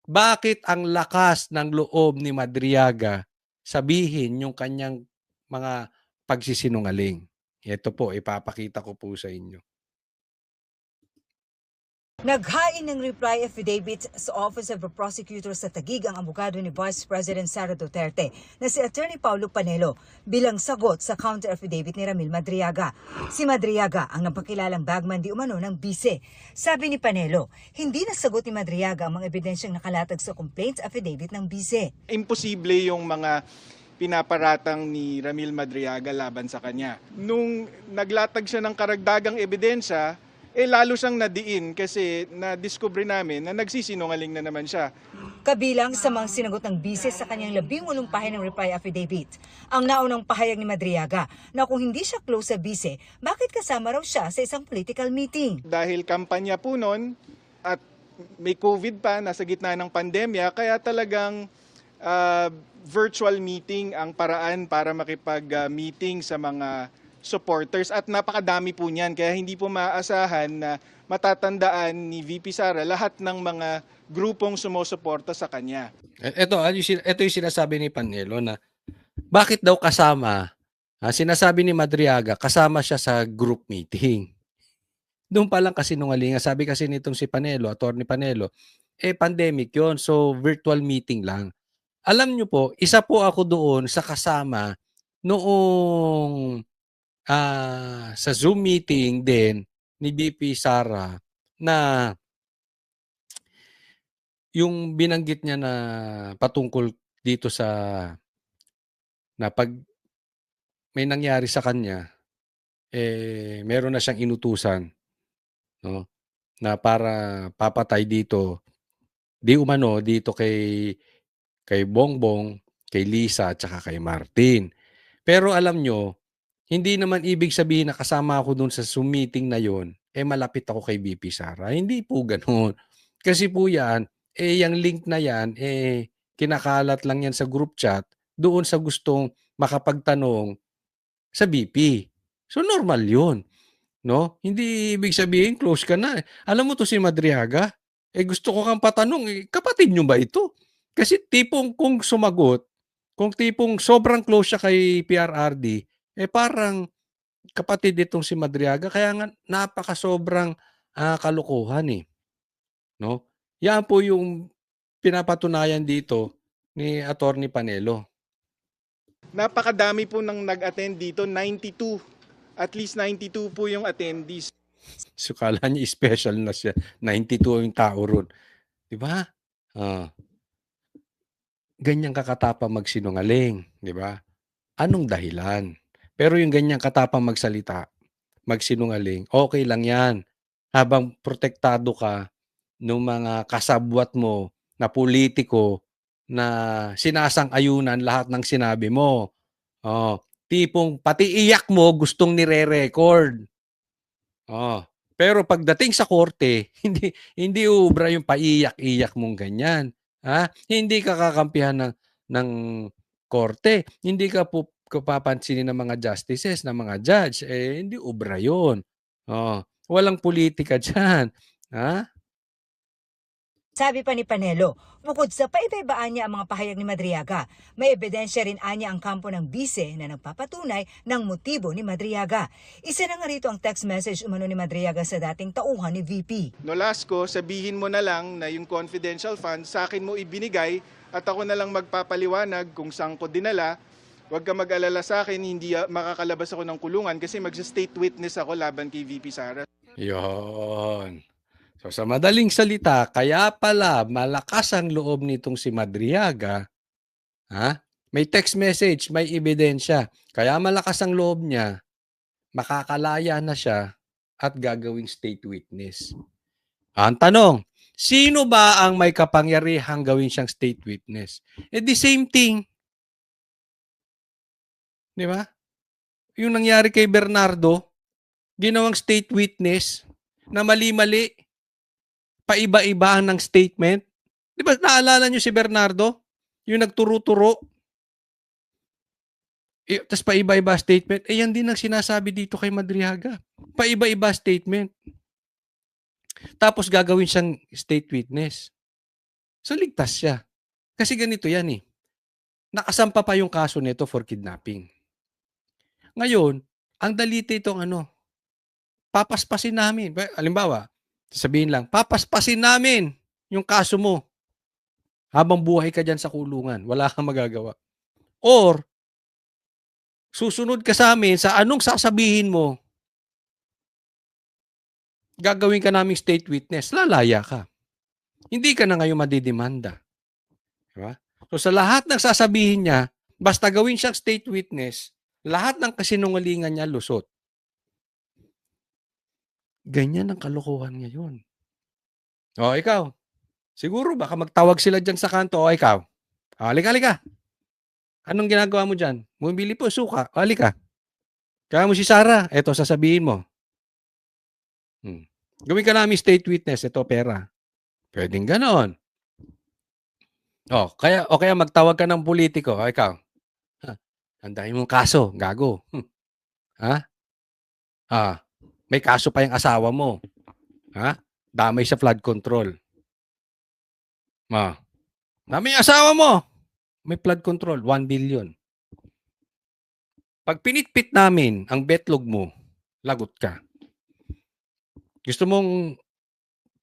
bakit ang lakas ng loob ni Madriaga sabihin yung kanyang mga pagsisinungaling? Ito po, ipapakita ko po sa inyo. Naghain ng reply affidavit sa Office of the Prosecutor sa Taguig ang abogado ni Vice President Sara Duterte na si Attorney Paulo Panelo bilang sagot sa counter affidavit ni Ramil Madriaga. Si Madriaga ang napakilalang bagman di umano ng bise. Sabi ni Panelo, hindi nasagot ni Madriaga ang mga ebidensyang nakalatag sa complaint affidavit ng bise. Imposible yung mga pinaparatang ni Ramil Madriaga laban sa kanya. Nung naglatag siya ng karagdagang ebidensya, lalo siyang nadiin kasi na-discover namin na nagsisinungaling na naman siya. Kabilang sa mga sinagot ng bise sa kanyang 18 pahina ng reply affidavit, ang naunang pahayag ni Madriaga na kung hindi siya close sa bise, bakit kasama raw siya sa isang political meeting? Dahil kampanya po noon at may COVID pa, nasa gitna ng pandemya, kaya talagang virtual meeting ang paraan para makipag-meeting sa mga supporters at napakadami po niyan. Kaya hindi po maaasahan na matatandaan ni VP Sara lahat ng mga grupong sumusuporta sa kanya. Ito yung sinasabi ni Panelo na bakit daw kasama, sinasabi ni Madriaga, kasama siya sa group meeting. Doon pa lang kasinungalingan. Sabi kasi nitong si Panelo, Attorney Panelo, pandemic yon, so virtual meeting lang. Alam nyo po, isa po ako doon sa kasama noong sa Zoom meeting din ni VP Sara na yung binanggit niya na patungkol dito sa na pag may nangyari sa kanya, meron na siyang inutusan, no, na para papatay dito, di umano dito kay Bongbong, kay Lisa, at saka kay Martin. Pero alam nyo, hindi naman ibig sabihin na kasama ako dun sa Zoom meeting na yon, malapit ako kay VP Sara. Hindi po ganoon. Kasi po yan, yung link na yan, kinakalat lang yan sa group chat doon sa gustong makapagtanong sa VP. So normal yun. No? Hindi ibig sabihin close ka na. Alam mo to si Madriaga, gusto ko kang patanong, kapatid nyo ba ito? Kasi tipong kung sumagot, kung tipong sobrang close siya kay PRRD, parang kapatid itong si Madriaga, kaya nga napaka-sobrang kalukuhan eh. No? Yan po yung pinapatunayan dito ni Attorney Panelo. Napakadami po nang nag-attend dito, 92. At least 92 po yung attendees. So kala niya special na siya. 92 yung tao ron. Di ba? Ganyang kakatapang magsinungaling, di ba? Anong dahilan? Pero yung ganyang katapang magsalita, magsinungaling, okay lang yan. Habang protektado ka ng mga kasabwat mo na politiko na sinasang-ayunan lahat ng sinabi mo. Tipong pati iyak mo gustong nire-record. Pero pagdating sa korte, hindi uubra yung paiyak-iyak mong ganyan. Hindi ka kakampihan ng korte. Hindi ka papansinin ng mga justices, ng mga judge. Hindi ubra yun. Walang politika dyan. Sabi pa ni Panelo, bukod sa paiba-ibaan niya ang mga pahayag ni Madriaga, may ebidensya rin anya ang kampo ng bise na nagpapatunay ng motibo ni Madriaga. Isa na nga rito ang text message umano ni Madriaga sa dating tauhan ni VP. Nolasco, sabihin mo na lang na yung confidential funds sa akin mo ibinigay at ako na lang magpapaliwanag kung saan ko dinala. Huwag ka mag-alala sa akin, hindi makakalabas ako ng kulungan kasi mag-state witness ako laban kay VP Sara. Yon. So sa madaling salita, kaya pala malakas ang loob nitong si Madriaga, may text message, may ebidensya. Kaya malakas ang loob niya, makakalaya na siya at gagawing state witness. Ang tanong, sino ba ang may kapangyarihang gawin siyang state witness? The same thing. Di ba? Yung nangyari kay Bernardo, ginawang state witness na mali-mali, paiba-iba ng statement. Di ba naalala nyo si Bernardo? Yung nagturo-turo. Tapos paiba-iba statement. Yan din ang sinasabi dito kay Madriaga. Paiba-iba statement. Tapos gagawin siyang state witness. So ligtas siya. Kasi ganito yan eh. Nakasampa pa yung kaso nito for kidnapping. Ngayon, ang dalite itong papaspasin namin. Halimbawa, sabihin lang, papaspasin namin yung kaso mo. Habang buhay ka dyan sa kulungan, wala kang magagawa. Or, susunod ka sa amin sa anong sasabihin mo, gagawin ka naming state witness, lalaya ka. Hindi ka na ngayon madidemanda. Diba? So sa lahat ng sasabihin niya, basta gawin siyang state witness, lahat ng kasinungalingan niya lusot. Ganyan ang kalokohan ngayon. O ikaw, siguro baka magtawag sila dyan sa kanto, o ikaw, halika. Anong ginagawa mo dyan? Bumibili po suka, halika. Kaya mo si Sarah, eto sasabihin mo. Gawin ka namin state witness, ito pera. Pwedeng ganon. O kaya magtawag ka ng politiko, o ikaw, ang dami mong kaso, gago. Ha? May kaso pa yung asawa mo. Ha? Damay sa flood control. Dami yung asawa mo. May flood control, 1 billion. Pag pinitpit namin ang betlog mo, lagot ka. Gusto mong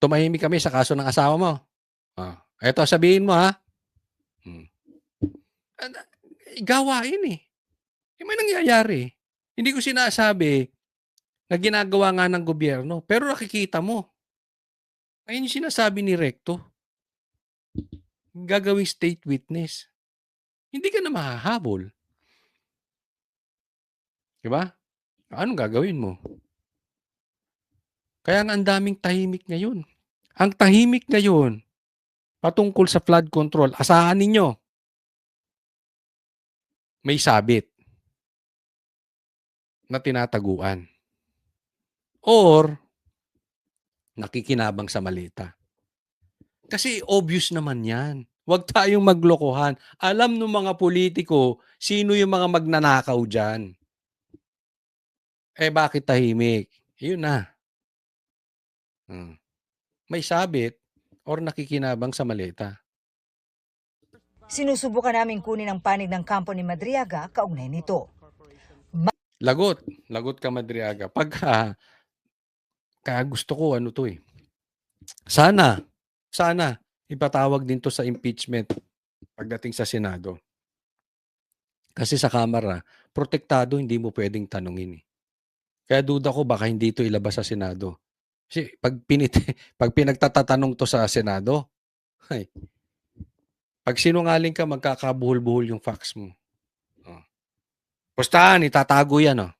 tumahimik kami sa kaso ng asawa mo? Eto, sabihin mo ha. Gawain eh. May nangyayari. Hindi ko sinasabi na ginagawa nga ng gobyerno, pero nakikita mo. Ayun yung sinasabi ni Recto. Gagawing state witness. Hindi ka na mahahabol. Diba? Anong gagawin mo? Kaya nga ang daming tahimik ngayon. Ang tahimik ngayon, patungkol sa flood control, asahan ninyo, may sabit na tinataguan. Or, nakikinabang sa malita. Kasi obvious naman yan. Huwag tayong maglokohan. Alam ng mga politiko, sino yung mga magnanakaw dyan. Bakit tahimik? Yun na. May sabit or nakikinabang sa malita. Sinusubukan namin kunin ang panig ng kampo ni Madriaga kaugnay nito. Lagot ka Madriaga. Kaya gusto ko sana ipatawag din to sa impeachment pagdating sa Senado. Kasi sa Kamara, protektado, hindi mo pwedeng tanungin eh. Kaya duda ko baka hindi ito ilabas sa Senado. Kasi pag pinagtatatanong to sa Senado, pag sinungaling ka, magkakabuhol-buhol yung facts mo. Pustahan, itatago yan.